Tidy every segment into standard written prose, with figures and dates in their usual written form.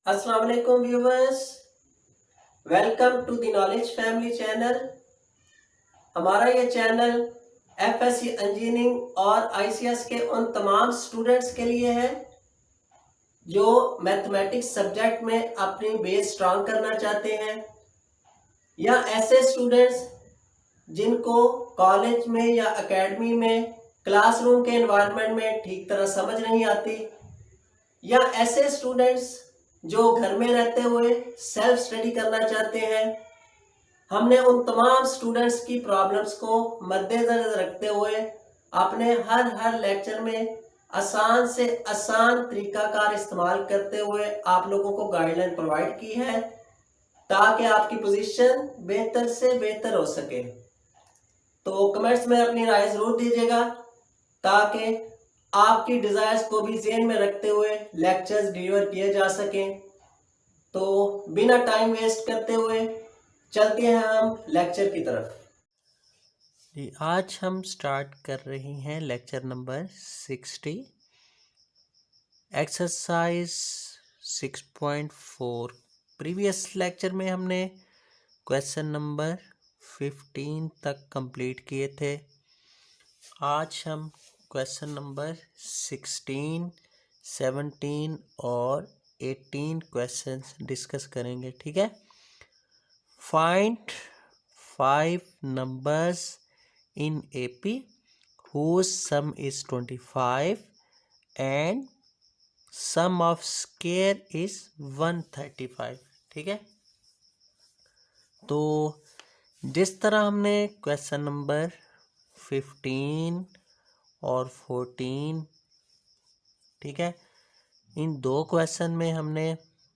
अस्सलाम वालेकुम viewers, welcome to the knowledge family channel. हमारा ये चैनल एफएससी इंजीनियरिंग और आईसीएस के उन तमाम स्टूडेंट्स के लिए है जो मैथमेटिक्स सब्जेक्ट में अपनी बेस स्ट्रांग करना चाहते हैं, या ऐसे स्टूडेंट्स जिनको कॉलेज में या एकेडमी में क्लासरूम के एनवायरनमेंट में ठीक तरह समझ नहीं आती, या ऐसे स्टूडेंट्स जो घर में रहते हुए सेल्फ स्टडी करना चाहते हैं। हमने उन तमाम स्टूडेंट्स की प्रॉब्लम्स को मद्देनजर रखते हुए अपने हर लेक्चर में आसान से आसान तरीकाकार इस्तेमाल करते हुए आप लोगों को गाइडलाइन प्रोवाइड की है ताकि आपकी पोजीशन बेहतर से बेहतर हो सके। तो कमेंट्स में अपनी राय जरूर दीजिएगा ताकि आपकी डिजायर्स को भी ज़हन में रखते हुए लेक्चर्स डिलीवर किए जा सकें। तो बिना टाइम वेस्ट करते हुए चलते हैं हम लेक्चर की तरफ। जी, आज हम स्टार्ट कर रहे हैं lecture number 60, exercise 6.4। Previous lecture में हमने क्वेश्चन नंबर 15 तक कंप्लीट किए थे। आज हम क्वेश्चन नंबर 16, 17 और 18 क्वेश्चंस डिस्कस करेंगे। ठीक है। Find 5 numbers in AP whose sum is 25 and sum of square is 135। ठीक है। तो जिस तरह हमने क्वेश्चन नंबर 15 और 14, ठीक है, इन दो क्वेश्चन में हमने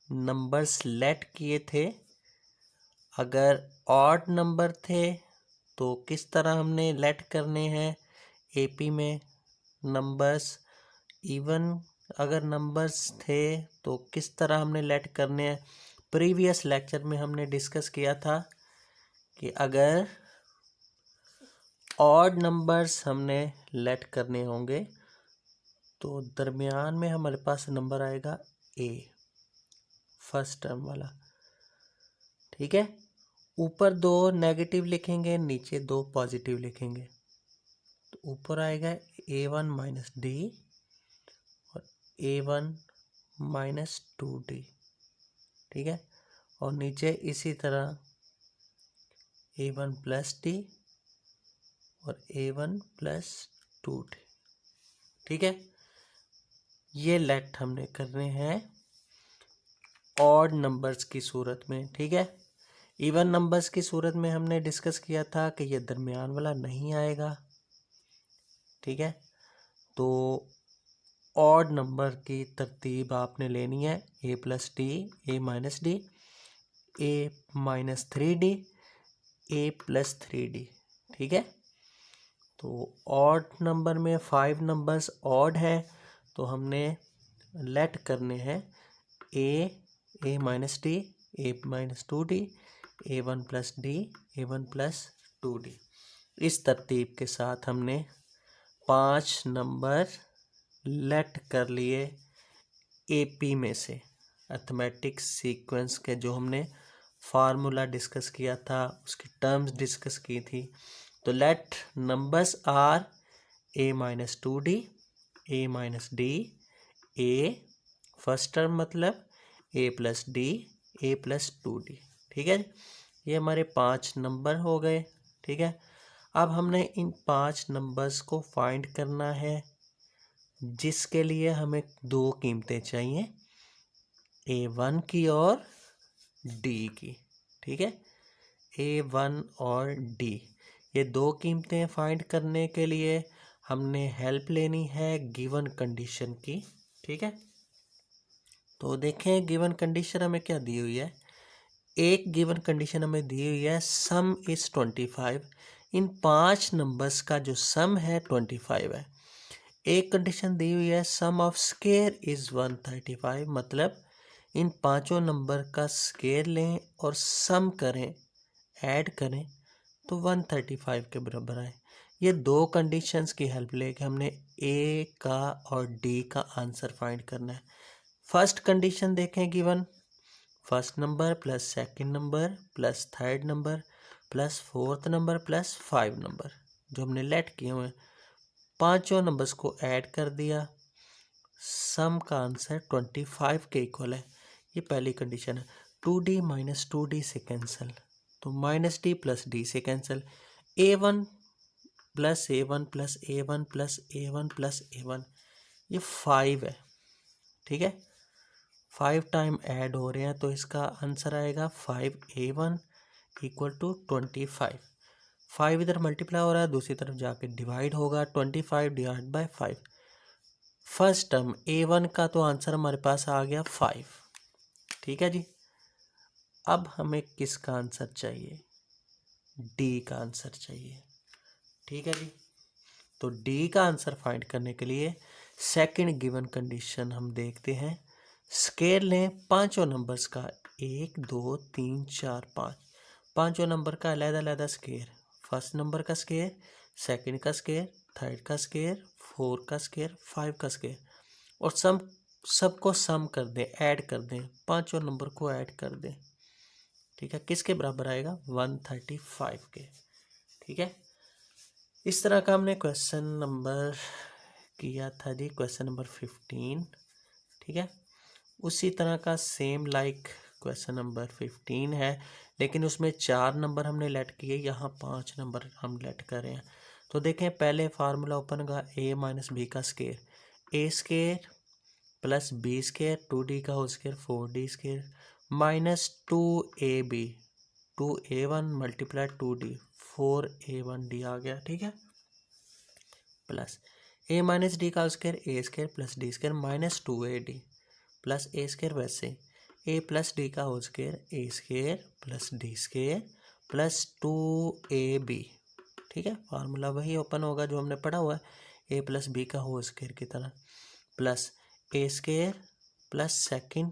नंबर्स लेट किए थे। अगर ऑड नंबर थे तो किस तरह हमने लेट करने हैं एपी में नंबर्स, इवन अगर नंबर्स थे तो किस तरह हमने लेट करने हैं। प्रीवियस लेक्चर में हमने डिस्कस किया था कि अगर ऑड नंबर्स हमने लेट करने होंगे तो दरमियान में हमारे पास नंबर आएगा ए, फर्स्ट टर्म वाला। ठीक है। ऊपर दो नेगेटिव लिखेंगे, नीचे दो पॉजिटिव लिखेंगे, तो ऊपर आएगा A1 माइनस डी और A1 माइनस 2D। ठीक है। और नीचे इसी तरह A1 प्लस डी और A1 प्लस 2D। ठीक है। ये लेट हमने करने हैं ऑड नंबर्स की सूरत में। ठीक है। इवन नंबर्स की सूरत में हमने डिस्कस किया था कि ये दरमियान वाला नहीं आएगा। ठीक है। तो ऑड नंबर की तरतीब आपने लेनी है ए plus D, A minus D, A minus 3D, A plus 3D। ठीक है। तो ऑड नंबर में 5 नंबर्स ऑड है तो हमने लेट करने हैं A minus D, A minus 2D, A1 plus D, A1 plus 2D। इस तरतीब के साथ हमने 5 नंबर लेट कर लिए एपी में से। अर्थमेटिक्स सीक्वेंस के जो हमने फार्मूला डिस्कस किया था, उसकी टर्म्स डिस्कस की थी। तो let numbers are A minus 2D, A minus D, A first term मतलब A plus D, A plus 2D। ठीक है। ये हमारे 5 नंबर हो गए। ठीक है। अब हमने इन 5 नंबर्स को फाइंड करना है जिसके लिए हमें दो कीमतें चाहिए, A1 की और D की। ठीक है। A1 और D, ये दो कीमतें फाइंड करने के लिए हमने हेल्प लेनी है गिवन कंडीशन की। ठीक है। तो देखें गिवन कंडीशन हमें क्या दी हुई है। एक गिवन कंडीशन हमें दी हुई है सम इज 25। इन 5 नंबर्स का जो सम है 25 है। एक कंडीशन दी हुई है सम ऑफ स्केयर इज 135, मतलब इन पांचों नंबर का स्केयर लें और सम करें, ऐड करें तो 135 के बराबर आए। ये दो कंडीशंस की हेल्प लेके हमने ए का और डी का आंसर फाइंड करना है। फर्स्ट कंडीशन देखें given first number plus second number plus third number plus fourth number plus 5 number जो हमने लेट किए हुए हैं, पांचों नंबर्स को ऐड कर दिया, सम का आंसर 25 के इक्वल है। ये पहली कंडीशन है। 2d माइनस 2d से कैंसिल, तो माइनस डी प्लस डी से cancel, a1 plus a1 plus a1 plus a1 plus a1, ये 5 है। ठीक है, 5 टाइम ऐड हो रहे हैं तो इसका आंसर आएगा 5a1 इक्वल टू 25। 5 इधर मल्टीप्लाई हो रहा है, दूसरी तरफ जाके डिवाइड होगा, 25 divide by 5। First term a1 का तो आंसर हमारे पास आ गया 5। ठीक है जी, अब हमें किसका आंसर चाहिए? डी का आंसर चाहिए। ठीक है जी, तो डी का आंसर फाइंड करने के लिए सेकंड गिवन कंडीशन हम देखते हैं। स्केल लें पांचों नंबर्स का, 1 2 3 4 5, पांचों नंबर का अलग अलग स्केयर, फर्स्ट नंबर का स्केयर, सेकंड का स्केयर, थर्ड का स्केयर, 4 का स्केयर, 5 का स्केयर, और सबको सम कर दें, ऐड कर दें, पांचों नंबर को ऐड कर दें। ठीक है, किसके बराबर आएगा? 135 के। ठीक है, इस तरह का हमने क्वेश्चन नंबर किया था जी, क्वेश्चन नंबर 15। ठीक है, उसी तरह का सेम लाइक क्वेश्चन नंबर 15 है, लेकिन उसमें 4 नंबर हमने लेट किए, यहाँ 5 नंबर हम लेट कर रहे हैं। तो देखें, पहले फार्मूला ओपन का a माइनस बी का square, a square plus B square 2d का whole square 4d square minus 2ab, 2a1 multiply 2d 4a1d आ गया। ठीक है, प्लस a माइनस डी का square a square plus D square minus 2ad plus a square, वैसे a plus D का whole square a square plus D square plus 2ab। ठीक है, formula वही ओपन होगा जो हमने पढ़ा हुआ है, a प्लस बी का होल स्केयर की तरह, plus a square plus second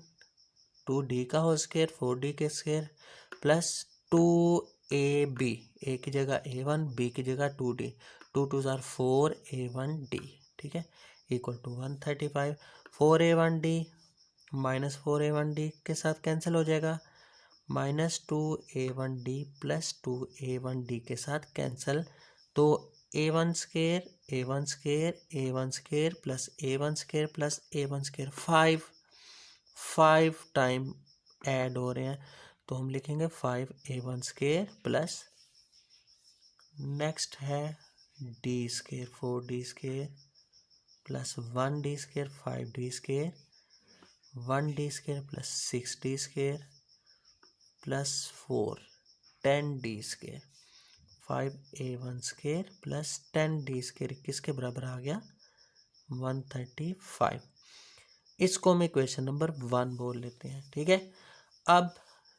2d का होल स्केयर 4d के स्केयर प्लस 2ab, a की जगह a1, b की जगह 2d, 2 2 जार 4 a1d। ठीक है, equal to 135। 4a1d minus 4a1d के साथ कैंसिल हो जाएगा, माइनस 2a1d प्लस 2a1d के साथ कैंसिल, तो a1 square a1 square a1 square plus a1 square plus a1 square 5 time add हो रहे हैं, तो हम लिखेंगे 5a1 स्केयर प्लस, नेक्स्ट है d square 4d square plus 1d square 5d square, 1d square plus 6d square plus 4 10d square, 5a1 square plus 10d square किसके बराबर आ गया? 135। इसको हम इक्वेशन नंबर 1 बोल लेते हैं। ठीक है, अब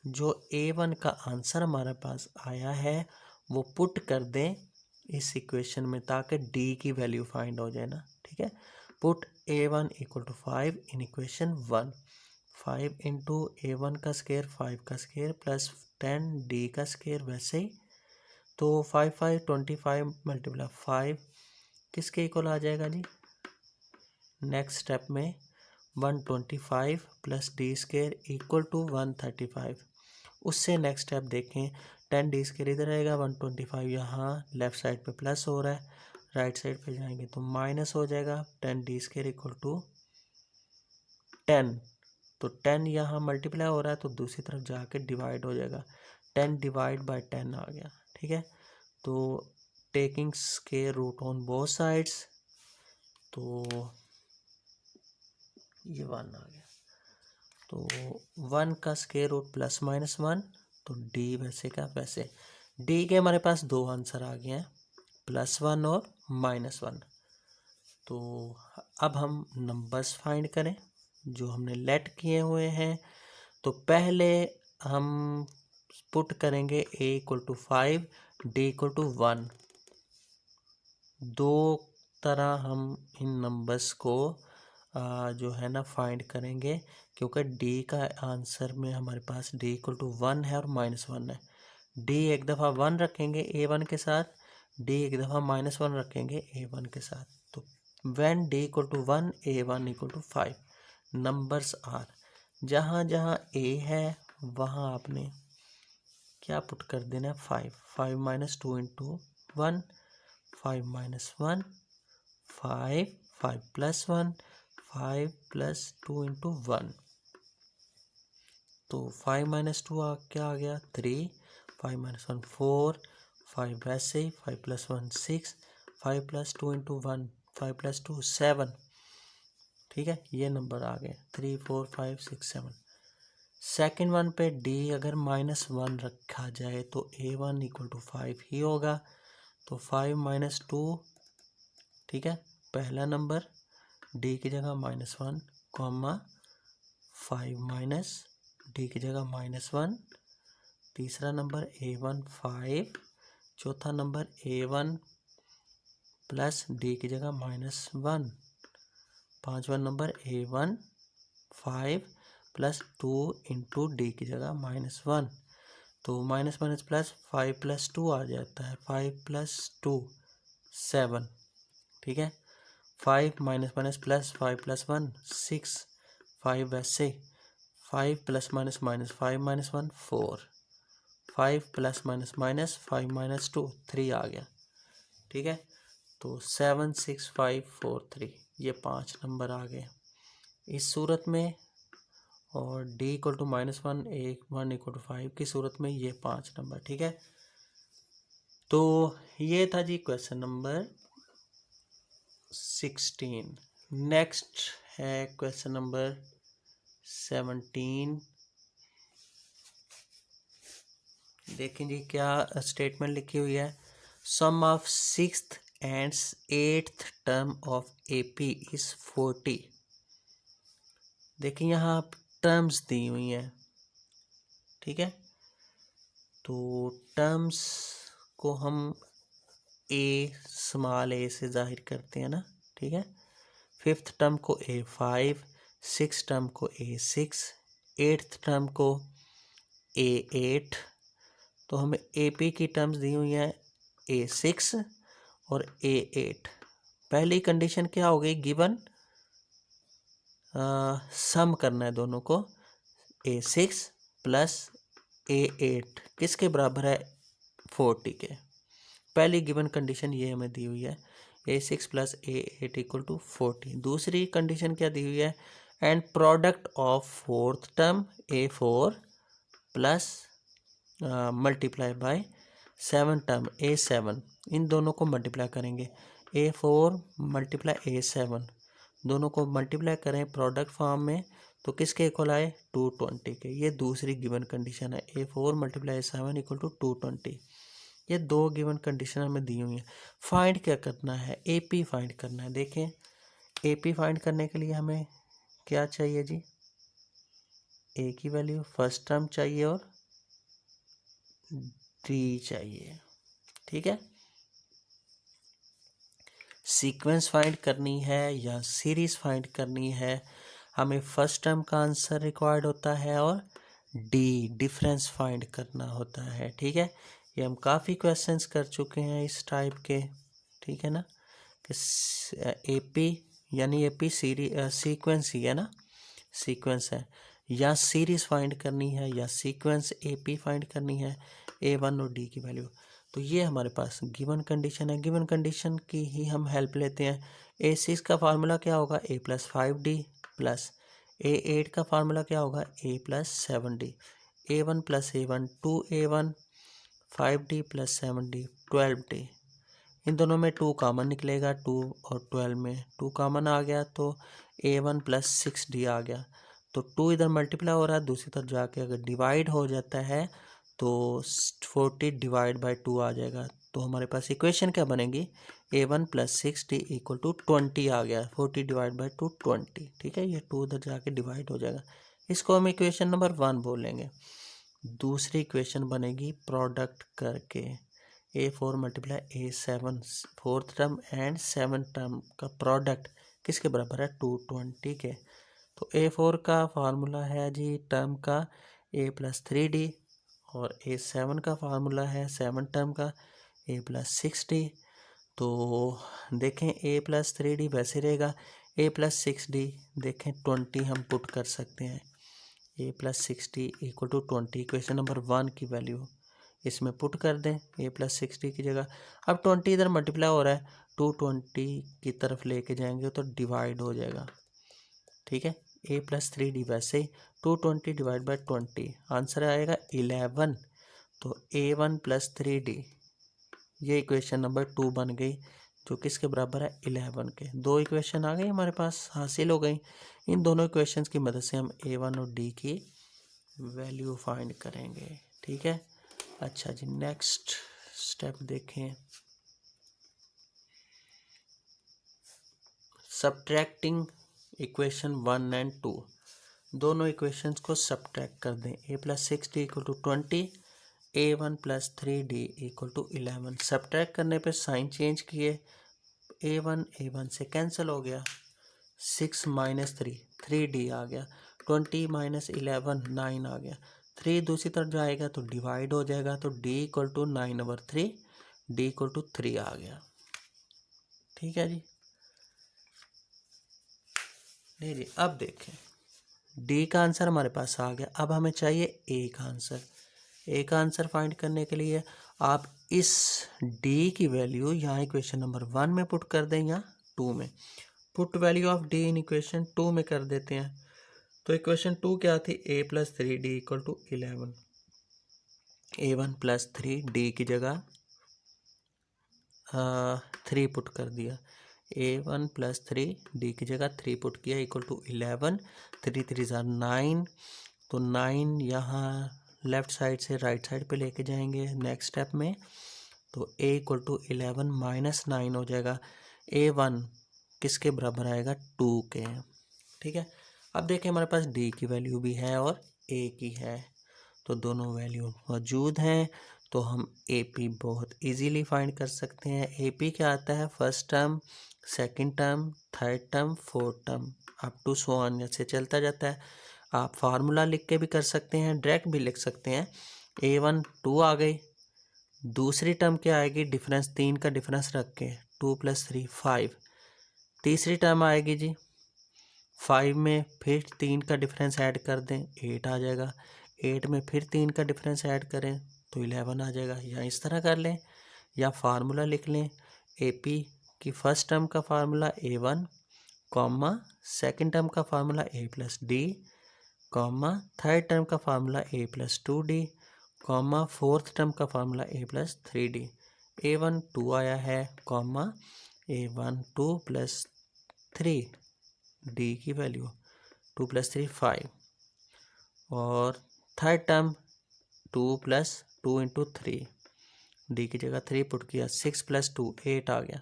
जो a1 का आंसर हमारे पास आया है वो पुट कर दें इस इक्वेशन में, ताकि d की वैल्यू फाइंड हो जाए ना। ठीक है, put a1 equal to 5 in equation 1, 5 into a1 का स्केयर 5 का स्केयर प्लस 10d का स्केयर, वैसे ही तो 5 5 25 मल्टीप्लाई 5 किसके इक्वल आ जाएगा जी? नेक्स्ट स्टेप में 125 plus D square equal to 135। उससे नेक्स्ट स्टेप देखें, 10d स्केयर इधर आएगा, 125 यहाँ लेफ्ट साइड पे प्लस हो रहा है, राइट साइड पे जाएंगे तो माइनस हो जाएगा, 10d स्केयर इक्वल टू 10, तो 10 यहाँ मल्टीप्लाई हो रहा है तो दूसरी तरफ जाके डिवाइड हो जाएगा, 10 डिवाइड बाय 10 आ गया। ठीक है, तो taking square root on both sides, तो ये 1 आ गया, तो 1 का स्केयर रूट प्लस माइनस 1, तो d वैसे का वैसे, d के हमारे पास दो आंसर आ गए हैं, +1 और -1। तो अब हम नंबर्स फाइंड करें जो हमने लेट किए हुए हैं। तो पहले हम पुट करेंगे a equal to 5 d equal to 1। दो तरह हम इन नंबर्स को जो है ना फाइंड करेंगे, क्योंकि d का आंसर में हमारे पास d इक्वल टू 1 है और -1 है। d एक दफ़ा 1 रखेंगे a1 के साथ, d एक दफ़ा -1 रखेंगे a1 के साथ, तो when d equal to 1 a1 equal to 5 numbers are, जहाँ जहाँ a है वहाँ आपने क्या पुट कर देना है, 5 5 minus 2 into 1, 5 minus 1 5, 5 plus 1 5 plus 2 into 1, तो 5 माइनस 2 क्या आ गया 3, 5 माइनस 1 4, 5 वैसे ही, 5 प्लस 1 6, 5 प्लस 2 इंटू 1 5 प्लस 2 7, ठीक है, ये नंबर आ गए 3 4 5 6 7। सेकेंड वन पे डी अगर -1 रखा जाए तो A1 इक्वल टू 5 ही होगा, तो 5 माइनस 2, ठीक है, पहला नंबर डी की जगह -1 कॉमा 5 माइनस डी की जगह -1, तीसरा नंबर A1 5, चौथा नंबर A1 प्लस डी की जगह -1, पांचवा number A1 5 plus 2 into D की जगह -1, तो माइनस माइनस प्लस 5 प्लस 2 आ जाता है, 5 प्लस 2 7, ठीक है, 5 माइनस माइनस प्लस 5 प्लस 1 6, 5 वैसे, 5 plus minus minus 5 minus 1 4, 5 plus minus minus 5 minus 2 3 आ गया, ठीक है, तो 7 6 5 4 3 ये 5 नंबर आ गए इस सूरत में, और D equal to -1 1 equal to 5 की सूरत में ये 5 नंबर, ठीक है। तो ये था जी क्वेश्चन नंबर 16। नेक्स्ट है क्वेश्चन नंबर 17। देखें जी क्या स्टेटमेंट लिखी हुई है, sum of 6th and 8th term of AP is 40। देखिए यहाँ टर्म्स दी हुई हैं, ठीक है, तो टर्म्स को हम स्मॉल a से जाहिर करते हैं ना, ठीक है, 5th टर्म को A5, 6th टर्म को A6, 8th टर्म को A8, तो हमें AP की टर्म्स दी हुई हैं A6 और A8। पहली कंडीशन क्या हो गई, गिवन सम करना है दोनों को, A6 प्लस A8 किसके बराबर है, 40 के। पहली गिवन कंडीशन ये हमें दी हुई है, A6 plus A8 equal to 40। दूसरी कंडीशन क्या दी हुई है, and product of 4th term A4 plus multiply by 7th term A7, इन दोनों को मल्टीप्लाई करेंगे, A4 मल्टीप्लाई A7 दोनों को मल्टीप्लाई करें प्रोडक्ट फॉर्म में, तो किसके इक्वल आए, 220 के। ये दूसरी गिवन कंडीशन है, A4 multiply A7 equal to 220। ये दो गिवन कंडीशन हमें दी हुई है। फाइंड क्या करना है, AP फाइंड करना है। देखें AP फाइंड करने के लिए हमें क्या चाहिए जी, A की वैल्यू फर्स्ट टर्म चाहिए और D चाहिए, ठीक है। सीक्वेंस फाइंड करनी है या सीरीज फाइंड करनी है, हमें फर्स्ट टर्म का आंसर रिक्वायर्ड होता है और डी डिफरेंस फाइंड करना होता है, ठीक है। ये हम काफ़ी क्वेश्चंस कर चुके हैं इस टाइप के, ठीक है ना, कि AP यानी AP सीक्वेंस ही है ना, सीक्वेंस है, या सीरीज फाइंड करनी है या सीक्वेंस AP फाइंड करनी है, A1 और D की वैल्यू। तो ये हमारे पास गिवन कंडीशन है, गिवन कंडीशन की ही हम हेल्प लेते हैं। A6 का फार्मूला क्या होगा, A plus 5D plus A8 का फार्मूला क्या होगा, A plus 7D, A1 plus A1 2A1, 5D plus 7D 12D। इन दोनों में 2 कॉमन निकलेगा, 2 और 12 में 2 कॉमन आ गया, तो A1 प्लस 6D आ गया। तो 2 इधर मल्टीप्लाई हो रहा है, दूसरी तरफ जाके अगर डिवाइड हो जाता है तो 40 डिवाइड बाई 2 आ जाएगा। तो हमारे पास इक्वेशन क्या बनेगी, A1 plus 6D equal to 20 आ गया, 40 डिवाइड बाई 2 20, ठीक है, ये 2 उधर जाके डिवाइड हो जाएगा। इसको हम इक्वेशन नंबर 1 बोलेंगे। दूसरी इक्वेशन बनेगी प्रोडक्ट करके, A4 multiply A7 4th term and 7th term का प्रोडक्ट किसके बराबर है, 220 के। तो A4 का फार्मूला है जी टर्म का A प्लस 3D, और A7 का फार्मूला है 7 टर्म का A प्लस 6D। तो देखें A प्लस 3D वैसे रहेगा, A प्लस 6D देखें 20 हम पुट कर सकते हैं, A plus 60 equal to 20 equation number 1 की वैल्यू इसमें पुट कर दें ए प्लस 60 की जगह। अब 20 इधर मल्टीप्लाई हो रहा है, 220 की तरफ लेके जाएंगे तो डिवाइड हो जाएगा, ठीक है। ए प्लस 3d वैसे ही 220 डिवाइड बाई 20 आंसर आएगा 11। तो a1 प्लस 3d ये इक्वेशन नंबर 2 बन गई, जो किसके बराबर है 11 के। दो इक्वेशन आ गई हमारे पास, हासिल हो गई। इन दोनों इक्वेशंस की मदद से हम a1 और d की वैल्यू फाइंड करेंगे, ठीक है। अच्छा जी, नेक्स्ट स्टेप देखें। सब्ट्रैक्टिंग इक्वेशन 1 एंड 2, दोनों इक्वेशंस को सब्ट्रैक्ट कर दें। A plus 60 equal to 20, a1 plus 3d equal to 11। Subtract करने पे साइन चेंज किए, a1 से कैंसिल हो गया, 6 माइनस 3d आ गया, 20 माइनस 11 9 आ गया, 3 दूसरी तरफ जाएगा तो डिवाइड हो जाएगा, तो d equal to 9/3, d equal to 3 आ गया, ठीक है जी। नहीं जी, अब देखें डी का आंसर हमारे पास आ गया। अब हमें चाहिए ए का आंसर। ए का आंसर फाइंड करने के लिए आप इस डी की वैल्यू यहाँ इक्वेशन नंबर 1 में पुट कर दें या 2 में। Put value of D in equation 2 में कर देते हैं। तो इक्वेशन 2 क्या थी, A plus 3d equal to 11। a1 plus 3d की जगह 3 पुट कर दिया, a1 प्लस 3d की जगह 3 पुट किया इक्वल टू 11। 3 3 9, तो 9 यहाँ लेफ्ट साइड से राइट साइड पे लेके जाएंगे नेक्स्ट स्टेप में, तो a इक्वल टू 11 माइनस 9 हो जाएगा। a1 किसके बराबर आएगा, 2 के, ठीक है। अब देखें हमारे पास d की वैल्यू भी है और a की है, तो दोनों वैल्यू मौजूद हैं, तो हम AP बहुत इजीली फाइंड कर सकते हैं। AP क्या आता है, first term, second term, third term, fourth term, up to so on जैसे चलता जाता है। आप फार्मूला लिख के भी कर सकते हैं, डायरेक्ट भी लिख सकते हैं। A1 2 आ गई, दूसरी टर्म क्या आएगी, डिफरेंस 3 का डिफरेंस रख के 2 + 3 5, तीसरी टर्म आएगी जी 5 में फिर 3 का डिफरेंस ऐड कर दें 8 आ जाएगा, 8 में फिर 3 का डिफरेंस ऐड करें तो 11 आ जाएगा। या इस तरह कर लें या फार्मूला लिख लें, AP की फर्स्ट टर्म का formula A1 comma second term का formula A + D comma third term का formula A + 2D comma fourth term का फार्मूला A + 3D। A1 2 आया है कॉमा A1 2 + 3, D की वैल्यू 2 + 3 5, और थर्ड टर्म 2 + 2 × 3, D की जगह 3 पुट किया, 6 + 2 8 आ गया।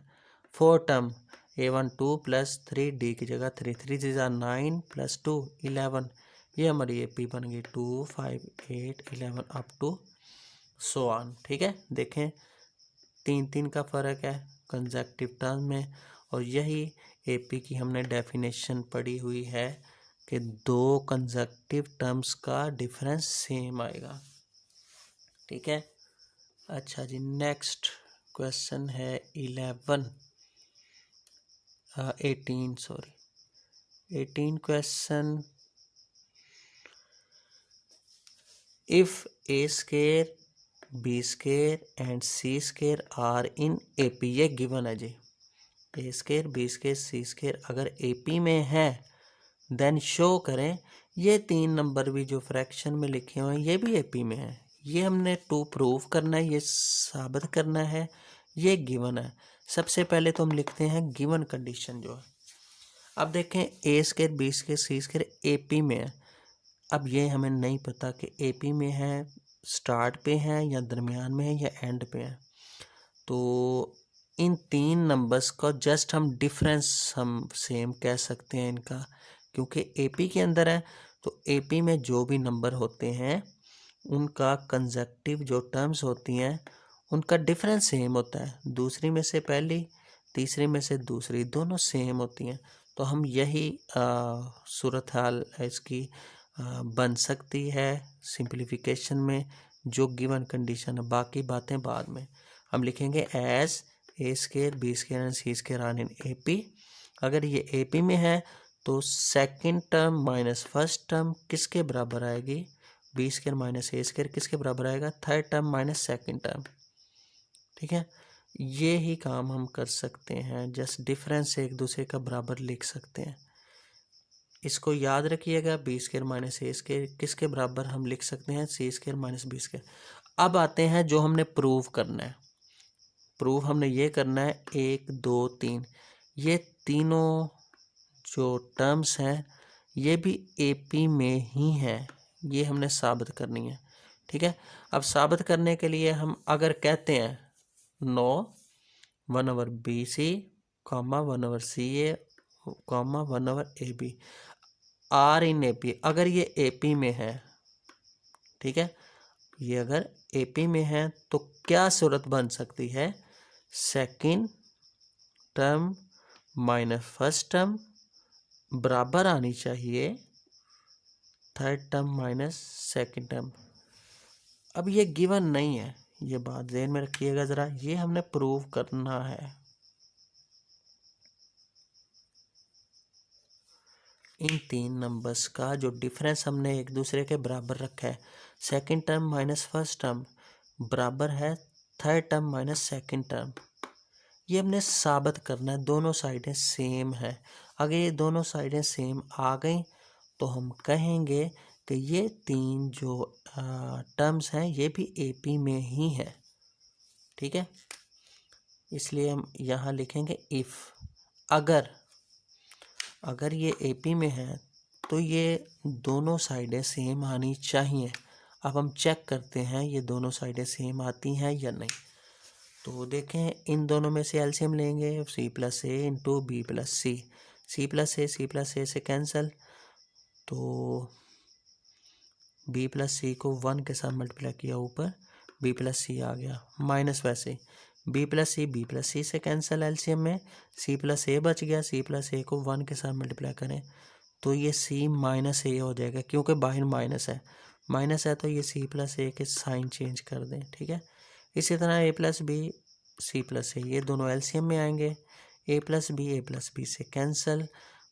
फोर्थ टर्म A1 2 + 3, D की जगह 3 3 9 + 2 11, ये हमारी AP बन गई 2 5 8 11 अप टू सो ऑन, ठीक है। देखें 3 3 का फ़र्क है कंसेक्टिव टर्म में, और यही AP की हमने डेफिनेशन पढ़ी हुई है कि दो कंसेक्टिव टर्म्स का डिफरेंस सेम आएगा, ठीक है। अच्छा जी, नेक्स्ट क्वेश्चन है 18 question. If A² B² and C² are in AP, ये गिवन है जी। A² B² C² अगर AP में है देन शो करें ये 3 नंबर भी जो फ्रैक्शन में लिखे हुए हैं ये भी AP में है। ये हमने टू प्रूव करना है, ये साबित करना है, ये गिवन है। सबसे पहले तो हम लिखते हैं गिवन कंडीशन जो है। अब देखें A² B² C² AP में है। अब ये हमें नहीं पता कि AP में है, स्टार्ट पे है या दरमियान में है या एंड पे है। तो इन 3 नंबर्स का जस्ट हम डिफरेंस हम सेम कह सकते हैं इनका, क्योंकि AP के अंदर है। तो AP में जो भी नंबर होते हैं उनका कंसेक्टिव जो टर्म्स होती हैं उनका डिफरेंस सेम होता है। दूसरी में से पहली, तीसरी में से दूसरी, दोनों सेम होती हैं। तो हम यही सूरत हाल इसकी बन सकती है सिंप्लीफिकेशन में, जो गिवन कंडीशन है। बाकी बातें बाद में हम लिखेंगे as A² B² and C² are in AP। अगर ये AP में है तो second term minus first term किसके बराबर आएगी, B square minus A square किसके बराबर आएगा, third term minus second term. ठीक है, ये ही काम हम कर सकते हैं, जस्ट डिफरेंस एक दूसरे का बराबर लिख सकते हैं। इसको याद रखिएगा, B square minus A square किसके बराबर हम लिख सकते हैं, सी स्क्वायर माइनस बी स्क्वायर। अब आते हैं जो हमने प्रूव करना है। प्रूव हमने ये करना है 1 2 3, ये तीनों जो टर्म्स हैं ये भी एपी में ही हैं, ये हमने साबित करनी है। ठीक है, अब साबित करने के लिए हम अगर कहते हैं no 1/BC, 1/CA, 1/AB are in AP, अगर ये एपी में है, ठीक है, ये अगर एपी में है तो क्या सूरत बन सकती है, second term minus first term बराबर आनी चाहिए third term minus second term. अब ये गिवन नहीं है, ये बात ध्यान में रखिएगा ज़रा, ये हमने प्रूव करना है। इन तीन नंबर्स का जो डिफरेंस हमने एक दूसरे के बराबर रखा है, second term minus first term बराबर है third term minus second term, ये हमने साबित करना है। दोनों साइडें सेम है, अगर ये दोनों साइडें सेम आ गई तो हम कहेंगे कि ये तीन जो टर्म्स हैं ये भी एपी में ही है। ठीक है, इसलिए हम यहाँ लिखेंगे इफ़, अगर ये एपी में है तो ये दोनों साइडें सेम आनी चाहिए। अब हम चेक करते हैं ये दोनों साइडें सेम आती हैं या नहीं। तो देखें, इन दोनों में से एलसीएम लेंगे, सी plus A into B plus C, C plus ए से कैंसिल, तो बी प्लस सी को 1 के साथ मल्टीप्लाई किया, ऊपर बी प्लस सी आ गया, माइनस वैसे बी प्लस सी से कैंसिल, एलसीएम में सी प्लस ए बच गया, सी प्लस ए को 1 के साथ मल्टीप्लाई करें तो ये सी माइनस ए हो जाएगा, क्योंकि बाहर माइनस है तो ये सी प्लस ए के साइन चेंज कर दें। ठीक है, इसी तरह ए प्लस बी सी प्लस ए, ये दोनों एलसीएम में आएंगे, ए प्लस बी से कैंसिल,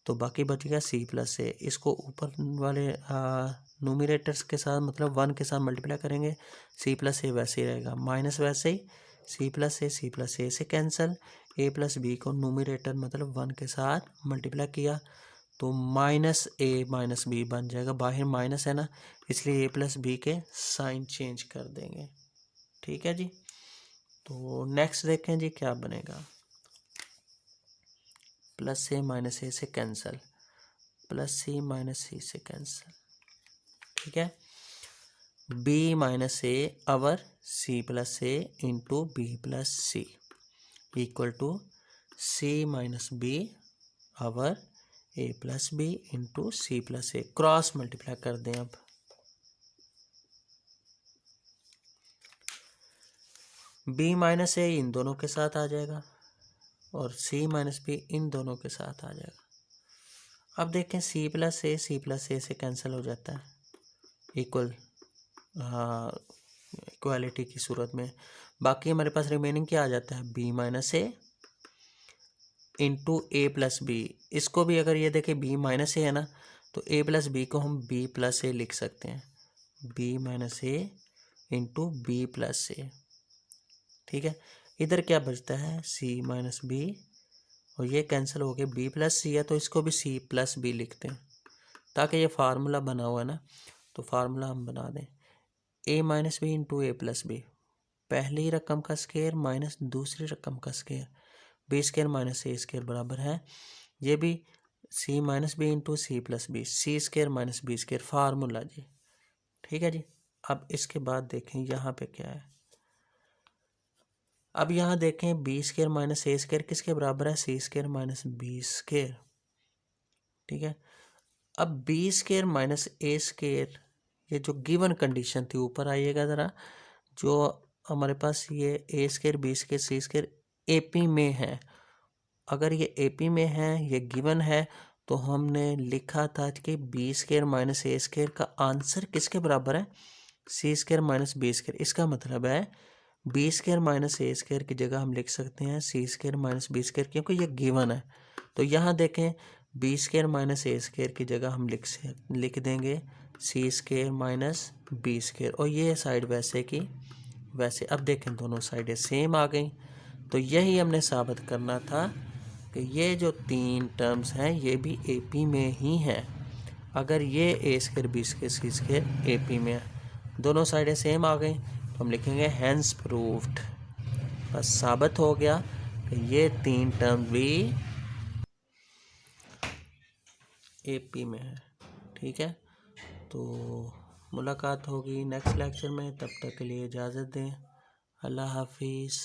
तो बाकी बच गया सी प्लस ए। इसको ऊपर वाले न्यूमरेटर्स के साथ मतलब 1 के साथ मल्टीप्लाई करेंगे, सी प्लस ए वैसे ही रहेगा, माइनस वैसे ही सी प्लस ए से कैंसिल, ए प्लस बी को न्यूमरेटर मतलब 1 के साथ मल्टीप्लाई किया तो माइनस ए माइनस बी बन जाएगा, बाहर माइनस है ना, इसलिए ए प्लस बी के साइन चेंज कर देंगे। ठीक है जी, तो नेक्स्ट देखें जी क्या बनेगा, प्लस ए माइनस ए से cancel, plus C minus C से कैंसिल। ठीक है, B minus A over C plus A into B plus C equal to C minus B over A plus B into C plus A, cross multiply कर दें। अब B minus ए इन दोनों के साथ आ जाएगा और सी माइनस बी इन दोनों के साथ आ जाएगा। अब देखें सी प्लस ए से कैंसिल हो जाता है, इक्वालिटी की सूरत में। बाकी हमारे पास रिमेनिंग क्या आ जाता है, B minus A into A plus B. इसको भी अगर ये देखें बी माइनस ए है ना, तो ए प्लस बी को हम बी प्लस ए लिख सकते हैं, बी माइनस ए इंटू बी प्लस ए। ठीक है, इधर क्या बचता है, सी माइनस बी और ये कैंसिल हो गया, बी प्लस सी है तो इसको भी सी प्लस बी लिखते हैं, ताकि ये फार्मूला बना हुआ है ना, तो फार्मूला हम बना दें, A minus B into A plus B, पहली रकम का स्क्वायर माइनस दूसरी रकम का square, B square minus A square बराबर है, ये भी C minus B into C plus B, C square minus B square, formula जी। ठीक है जी, अब इसके बाद देखें यहाँ पे क्या है, अब यहाँ देखें B square minus A square किसके बराबर है, सी स्क्वायर माइनस बी स्क्वायर। ठीक है, अब B square minus A square, ये जो गिवन कंडीशन थी, ऊपर आइएगा ज़रा, जो हमारे पास ये ए स्क्वायर बी स्क्वायर सी स्क्वायर एपी में है, अगर ये एपी में है, ये गिवन है, तो हमने लिखा था कि B square minus A square का आंसर किसके बराबर है, सी स्क्वायर माइनस बी स्क्वायर। इसका मतलब है B square minus A square की जगह हम लिख सकते हैं सी स्क्वायर माइनस बी स्क्वायर, क्योंकि ये गिवन है। तो यहाँ देखें B square minus A square की जगह हम लिख देंगे सी स्क्वायर माइनस बी स्क्वायर, और ये साइड वैसे की वैसे। अब देखें दोनों साइडें सेम आ गई, तो यही हमने साबित करना था कि ये जो तीन टर्म्स हैं ये भी AP में ही हैं। अगर ये ए स्क्वायर बी स्क्वायर सी स्क्वायर AP में है, दोनों साइडें सेम आ गई, तो हम लिखेंगे हैंस प्रूव्ड। बस साबित हो गया कि ये तीन टर्म भी AP में है। ठीक है, तो मुलाकात होगी नेक्स्ट लेक्चर में, तब तक के लिए इजाज़त दें। अल्लाह हाफिज़।